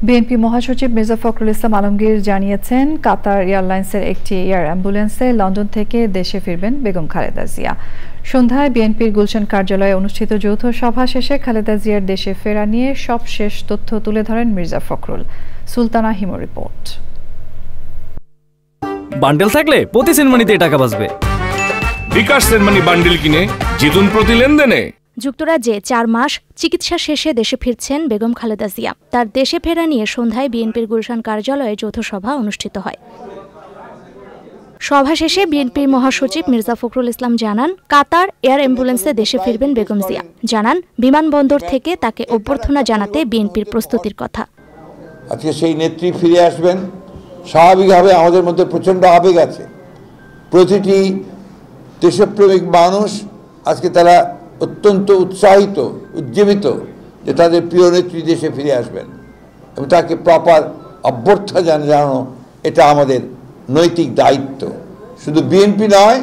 BNP মহাসচিব মির্জা ফখরুল ইসলাম আলমগীর জানিয়েছেন, কাতার এয়ারলাইন্সের একটি এয়ার অ্যাম্বুলেন্সে লন্ডন থেকে দেশে ফিরবেন বেগম খালেদা জিয়া। সন্ধ্যায় বিএনপির গুলশান কার্যালয়ে অনুষ্ঠিত যৌথ সভা শেষে খালেদা জিয়ার দেশে ফেরা নিয়ে সবশেষ তথ্য তুলে ধরেন মির্জা ফখরুল। সুলতানা হিমো রিপোর্ট। বান্ডেল থাকলে প্রতি সেনমানিতে টাকা বাঁচবে। বিকাশ সেনমানি বান্ডেল কিনে জিতুন প্রতি লেনদেনে। যুক্তরাজ্যে ৪ মাস চিকিৎসা শেষে দেশে ফিরছেন বেগম খালেদা জিয়া। তার দেশে ফেরা নিয়ে সন্ধ্যায় বিএনপির গুলশান কার্যালয়ে যৌথ সভা অনুষ্ঠিত হয়। সভা শেষে বিএনপির মহাসচিব মির্জা ফখরুল ইসলাম জানান, কাতার এয়ার অ্যাম্বুলেন্সে দেশে ফিরবেন বেগম জিয়া। জানান, বিমানবন্দর থেকে তাকে অভ্যর্থনা জানাতে বিএনপির প্রস্তুতির কথা। আজকে সেই নেত্রী ফিরে আসবেন। স্বাভাবিকভাবে আমাদের মধ্যে প্রচণ্ড আবেগ আছে। প্রতিটি দেশপ্রেমিক মানুষ আজকে তারা অত্যন্ত উৎসাহিত, উজ্জীবিত যে তাদের প্রিয় নেত্রী দেশে ফিরে আসবেন এবং তাকে প্রপার অভ্যর্থনা জানানো এটা আমাদের নৈতিক দায়িত্ব। শুধু বিএনপি নয়,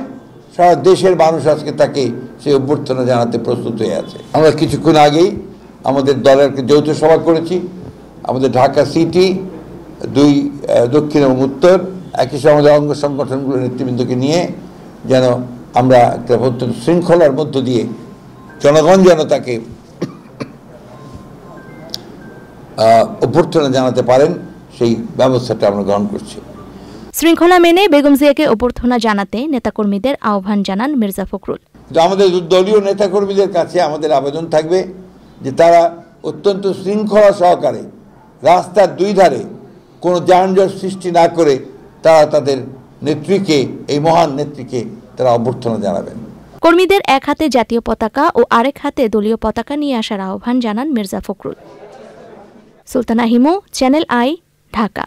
সারা দেশের মানুষ আজকে তাকে সেই অভ্যর্থনা জানাতে প্রস্তুত হয়ে আছে। আমরা কিছুক্ষণ আগেই আমাদের দলের যৌথ সভা করেছি। আমাদের ঢাকা সিটি, 2 দক্ষিণ এবং উত্তর, একই সঙ্গে আমাদের অঙ্গ সংগঠনগুলোর নেতৃবৃন্দকে নিয়ে যেন আমরা একটা অত্যন্ত শৃঙ্খলার মধ্য দিয়ে জনগণ যেন তাকে অভ্যর্থনা জানাতে পারেন সেই ব্যবস্থাটা আমরা গ্রহণ করছি। শৃঙ্খলা মেনে বেগম জিয়াকে অভ্যর্থনা জানাতে নেতাকর্মীদের আহ্বান জানান মির্জা ফখরুল। আমাদের দলীয় নেতাকর্মীদের কাছে আমাদের আবেদন থাকবে যে তারা অত্যন্ত শৃঙ্খলা সহকারে রাস্তার 2 ধারে কোনো যানজট সৃষ্টি না করে তারা তাদের নেত্রীকে, এই মহান নেত্রীকে তারা অভ্যর্থনা জানাবেন। কর্মীদের এক হাতে জাতীয় পতাকা ও আরেক হাতে দলীয় পতাকা নিয়ে আসার আহ্বান জানান মির্জা ফখরুল। Sultana Himu, channel I, Dhaka.